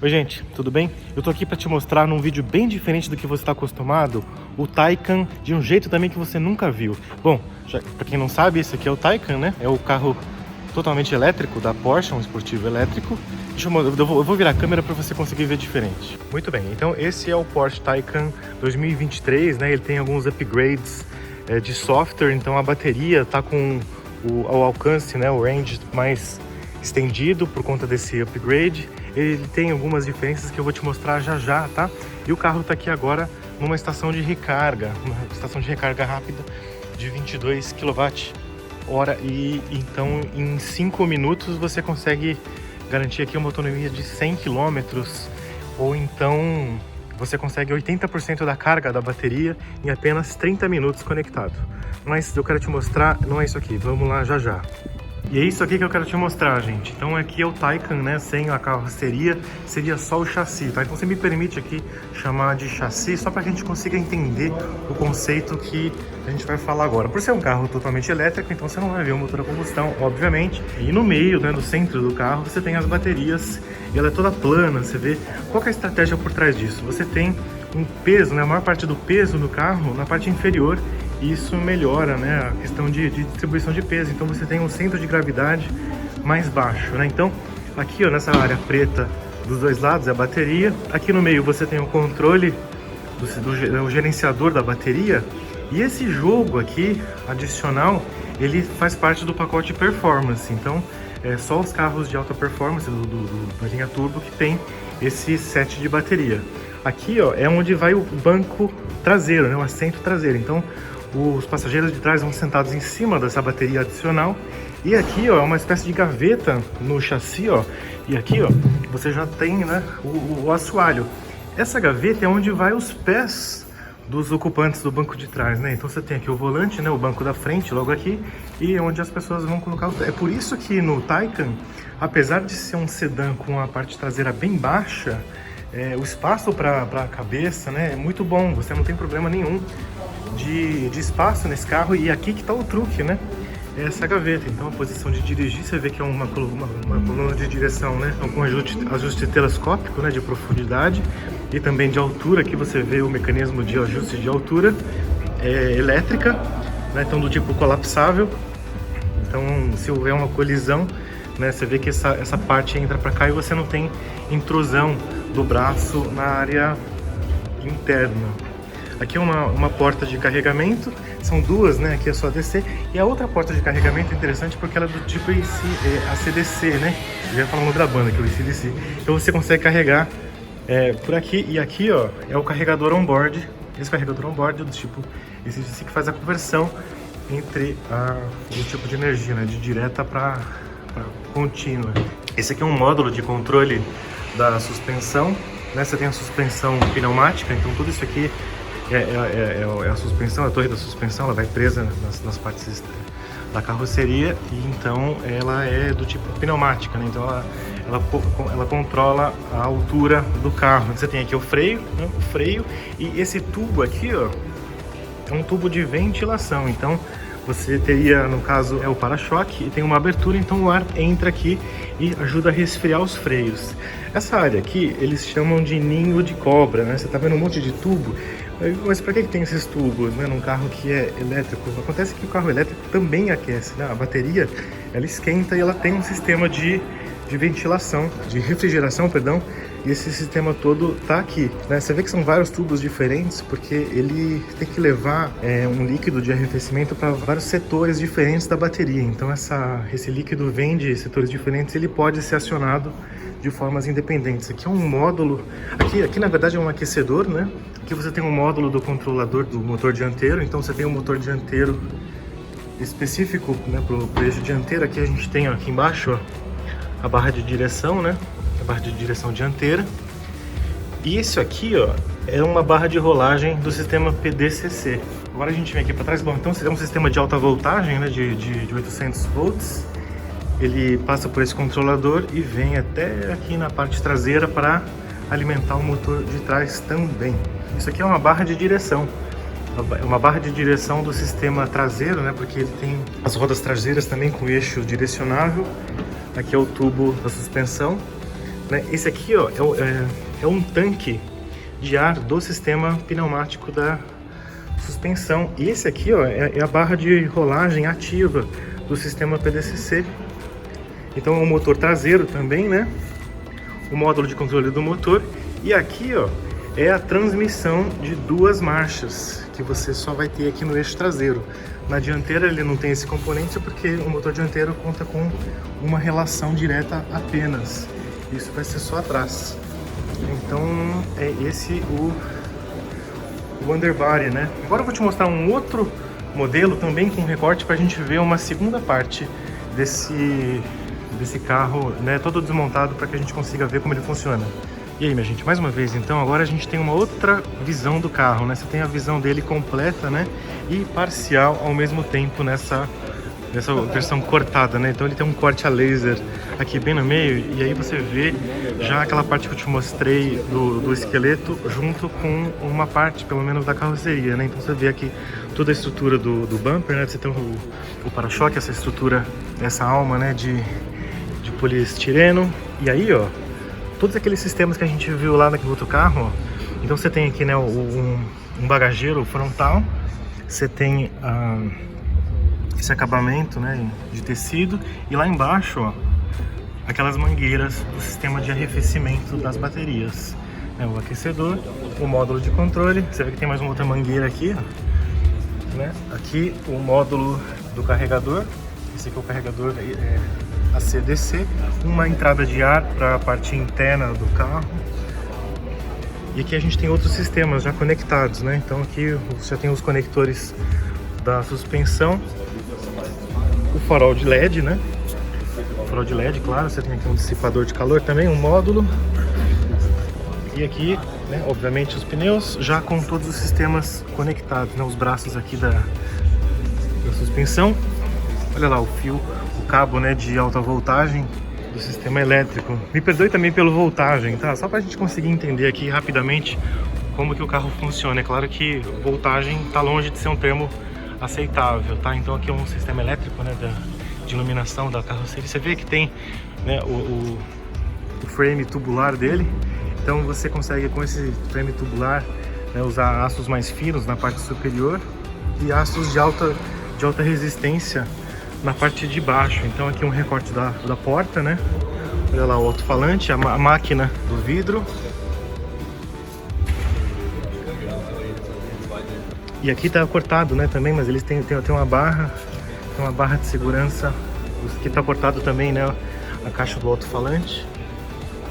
Oi gente, tudo bem? Eu tô aqui para te mostrar num vídeo bem diferente do que você está acostumado, o Taycan de um jeito também que você nunca viu. Bom, para quem não sabe, esse aqui é o Taycan, né? É o carro totalmente elétrico da Porsche, um esportivo elétrico. Eu vou virar a câmera para você conseguir ver diferente. Muito bem, então esse é o Porsche Taycan 2023, né? Ele tem alguns upgrades de software, então a bateria tá com o alcance, né? O range mais estendido por conta desse upgrade. Ele tem algumas diferenças que eu vou te mostrar já já, tá? E o carro tá aqui agora numa estação de recarga, rápida de 22 kWh, e então em 5 minutos você consegue garantir aqui uma autonomia de 100 km, ou então você consegue 80% da carga da bateria em apenas 30 minutos conectado. Mas eu quero te mostrar, não é isso aqui, vamos lá já já. E é isso aqui que eu quero te mostrar, gente. Então aqui é o Taycan, né? Sem a carroceria, seria só o chassi, tá? Então você me permite aqui chamar de chassi, só para que a gente consiga entender o conceito que a gente vai falar agora. Por ser um carro totalmente elétrico, então você não vai ver o motor a combustão, obviamente. E no meio, né, no centro do carro, você tem as baterias, e ela é toda plana, você vê. Qual que é a estratégia por trás disso? Você tem um peso, né? A maior parte do peso do carro na parte inferior. Isso melhora, né, a questão de distribuição de peso. Então você tem um centro de gravidade mais baixo, né? Então aqui, ó, nessa área preta dos dois lados é a bateria. Aqui no meio você tem o controle do gerenciador da bateria. E esse jogo aqui adicional, ele faz parte do pacote performance. Então é só os carros de alta performance da linha turbo que tem esse set de bateria. Aqui, ó, é onde vai o banco traseiro, né, o assento traseiro. Então os passageiros de trás vão sentados em cima dessa bateria adicional. E aqui, ó, é uma espécie de gaveta no chassi, ó. E aqui, ó, você já tem, né, o assoalho. Essa gaveta é onde vai os pés dos ocupantes do banco de trás, né? Então você tem aqui o volante, né, o banco da frente, logo aqui, e é onde as pessoas vão colocar o pé. É por isso que no Taycan, apesar de ser um sedã com a parte traseira bem baixa, o espaço para a cabeça, né, é muito bom. Você não tem problema nenhum de espaço nesse carro. E aqui que está o truque, né? É essa gaveta. Então a posição de dirigir, você vê que é uma coluna de direção, né? Com ajuste telescópico, né? De profundidade e também de altura. Aqui você vê o mecanismo de ajuste de altura elétrica, né? Então do tipo colapsável. Então se houver uma colisão, né? Você vê que essa parte entra para cá e você não tem intrusão do braço na área interna. Aqui é uma porta de carregamento, são duas, né? Aqui é só descer. E a outra porta de carregamento é interessante porque ela é do tipo AC/DC, né? Eu ia falar o nome da banda, que é o AC/DC. Então você consegue carregar por aqui. E aqui, ó, é o carregador on-board. Esse carregador on-board é do tipo AC/DC, que faz a conversão entre o tipo de energia, né? De direta para contínua. Esse aqui é um módulo de controle da suspensão, né? Você tem a suspensão pneumática, então tudo isso aqui é a suspensão, a torre da suspensão, ela vai presa nas partes da carroceria, e então ela é do tipo pneumática, né? Então ela controla a altura do carro. Você tem aqui o freio, né? O freio, e esse tubo aqui, ó, é um tubo de ventilação. Então você teria, no caso, o para-choque, e tem uma abertura, então o ar entra aqui e ajuda a resfriar os freios. Essa área aqui, eles chamam de ninho de cobra, né? Você tá vendo um monte de tubo, mas para que tem esses tubos, né, num carro que é elétrico? Acontece que o carro elétrico também aquece, né? A bateria, ela esquenta e ela tem um sistema de ventilação, de refrigeração, perdão, e esse sistema todo tá aqui, né? Você vê que são vários tubos diferentes, porque ele tem que levar um líquido de arrefecimento para vários setores diferentes da bateria. Então esse líquido vem de setores diferentes, ele pode ser acionado de formas independentes. Aqui é um módulo, aqui na verdade é um aquecedor, né? Aqui você tem um módulo do controlador do motor dianteiro. Então você tem um motor dianteiro específico, né, para o eixo dianteiro. Aqui a gente tem, ó, aqui embaixo, ó, a barra de direção, né? A barra de direção dianteira. E isso aqui, ó, é uma barra de rolagem do sistema PDCC. Agora a gente vem aqui para trás. Bom, então é um sistema de alta voltagem, né, de 800 volts. Ele passa por esse controlador e vem até aqui na parte traseira para alimentar o motor de trás também. Isso aqui é uma barra de direção. É uma barra de direção do sistema traseiro, né? Porque ele tem as rodas traseiras também com eixo direcionável. Aqui é o tubo da suspensão. né? Esse aqui, ó, é um tanque de ar do sistema pneumático da suspensão. E esse aqui, ó, é a barra de rolagem ativa do sistema PDCC. Então é um motor traseiro também, né? O módulo de controle do motor. E aqui, ó, é a transmissão de 2 marchas, que você só vai ter aqui no eixo traseiro. Na dianteira ele não tem esse componente porque o motor dianteiro conta com uma relação direta apenas. Isso vai ser só atrás. Então é esse o underbody, né? Agora eu vou te mostrar um outro modelo também com recorte para a gente ver uma segunda parte desse carro, né, todo desmontado, para que a gente consiga ver como ele funciona. E aí, minha gente, mais uma vez, então, agora a gente tem uma outra visão do carro, né? Você tem a visão dele completa, né, e parcial ao mesmo tempo nessa versão cortada, né? Então ele tem um corte a laser aqui bem no meio, e aí você vê já aquela parte que eu te mostrei do esqueleto junto com uma parte, pelo menos, da carroceria, né? Então você vê aqui toda a estrutura do bumper, né? Você tem o para-choque, essa estrutura, essa alma, né, de poliestireno. E aí, ó, todos aqueles sistemas que a gente viu lá naquele outro carro, ó. Então você tem aqui, né, um bagageiro frontal, você tem esse acabamento, né, de tecido, e lá embaixo, ó, aquelas mangueiras do sistema de arrefecimento das baterias, né, o aquecedor, o módulo de controle. Você vê que tem mais uma outra mangueira aqui, ó, né? Aqui o módulo do carregador, esse aqui é o carregador AC/DC, uma entrada de ar para a parte interna do carro. E aqui a gente tem outros sistemas já conectados, né? Então aqui você tem os conectores da suspensão, o farol de LED, né? O farol de LED, claro, você tem aqui um dissipador de calor também, um módulo. E aqui, né, obviamente, os pneus já com todos os sistemas conectados, né? Os braços aqui da suspensão. Olha lá o fio, o cabo, né, de alta voltagem do sistema elétrico. Me perdoe também pelo voltagem, tá? Só pra gente conseguir entender aqui rapidamente como que o carro funciona. É claro que voltagem tá longe de ser um termo aceitável, tá? Então aqui é um sistema elétrico, né, de iluminação da carroceria. Você vê que tem, né, o frame tubular dele. Então você consegue, com esse frame tubular, né, usar aços mais finos na parte superior e aços de alta resistência na parte de baixo. Então aqui um recorte da porta, né? Olha lá o alto-falante, a máquina do vidro. E aqui tá cortado, né, também, mas eles têm uma barra, de segurança. Aqui tá cortado também, né, a caixa do alto-falante,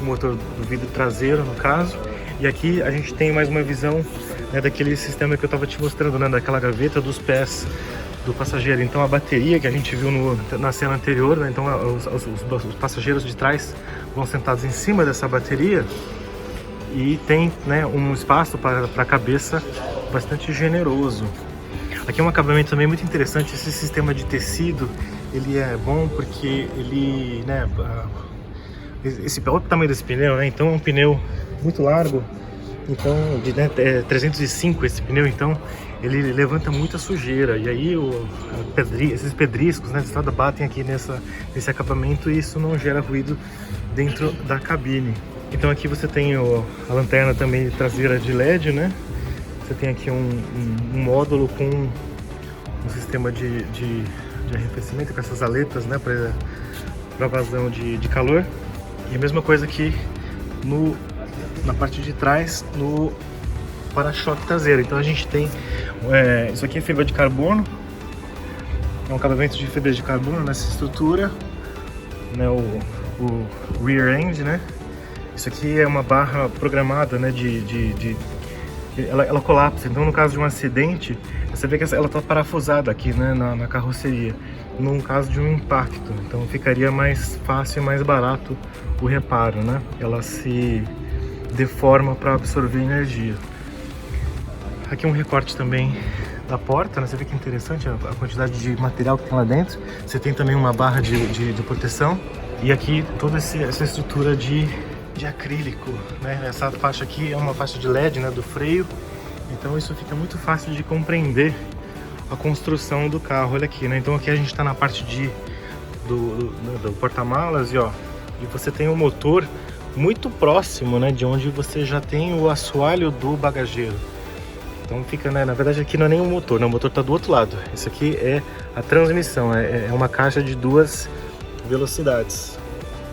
o motor do vidro traseiro, no caso. E aqui a gente tem mais uma visão, né, daquele sistema que eu tava te mostrando, né, daquela gaveta dos pés do passageiro. Então a bateria que a gente viu na cena anterior, né, então os passageiros de trás vão sentados em cima dessa bateria e tem, né, um espaço para a cabeça bastante generoso. Aqui é um acabamento também muito interessante. Esse sistema de tecido, ele é bom porque ele, né, olha o tamanho desse pneu, né? Então é um pneu muito largo, então né, 305 esse pneu, então ele levanta muita sujeira. E aí esses pedriscos, né, de estrada batem aqui nesse acabamento e isso não gera ruído dentro da cabine. Então aqui você tem a lanterna também traseira de LED, né? Você tem aqui um módulo com um sistema de arrefecimento com essas aletas, né, para vazão de calor. E a mesma coisa aqui na parte de trás, no para-choque traseiro. Então a gente tem isso aqui é fibra de carbono, é um acabamento de fibra de carbono nessa estrutura, né, o rear end, né? Isso aqui é uma barra programada, né, ela colapsa. Então no caso de um acidente, você vê que ela está parafusada aqui, né, na carroceria, num caso de um impacto. Então ficaria mais fácil e mais barato o reparo, né? Ela se deforma para absorver energia. Aqui um recorte também da porta, né? Você vê que interessante a quantidade de material que tem lá dentro. Você tem também uma barra de proteção. E aqui toda essa estrutura de acrílico, né? Essa faixa aqui é uma faixa de LED, né, do freio. Então isso fica muito fácil de compreender a construção do carro. Olha aqui, né? Então aqui a gente está na parte do porta-malas e ó, e você tem um motor muito próximo, né, de onde você já tem o assoalho do bagageiro. Então fica, né, na verdade aqui não é nem o motor, né, o motor está do outro lado. Isso aqui é a transmissão, é uma caixa de 2 velocidades.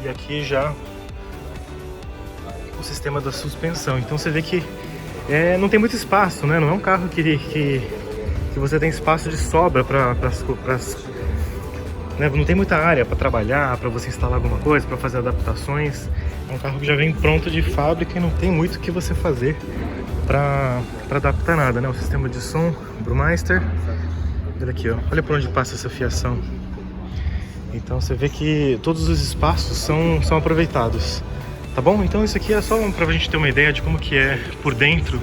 E aqui já o sistema da suspensão. Então você vê que não tem muito espaço, né? Não é um carro que você tem espaço de sobra para né? Não tem muita área para trabalhar, para você instalar alguma coisa, para fazer adaptações. É um carro que já vem pronto de fábrica e não tem muito o que você fazer para adaptar nada, né? O sistema de som, Brumeister. Olha aqui, ó. Olha por onde passa essa fiação. Então você vê que todos os espaços são aproveitados. Tá bom? Então isso aqui é só pra gente ter uma ideia de como que é por dentro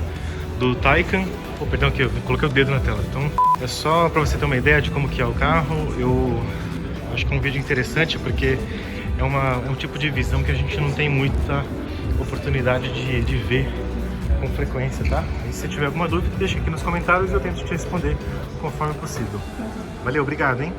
do Taycan. Oh, perdão, aqui eu coloquei o dedo na tela. Então é só pra você ter uma ideia de como que é o carro. Eu acho que é um vídeo interessante porque é um tipo de visão que a gente não tem muita oportunidade de ver com frequência, tá? E se tiver alguma dúvida, deixa aqui nos comentários e eu tento te responder conforme possível. Valeu, obrigado, hein?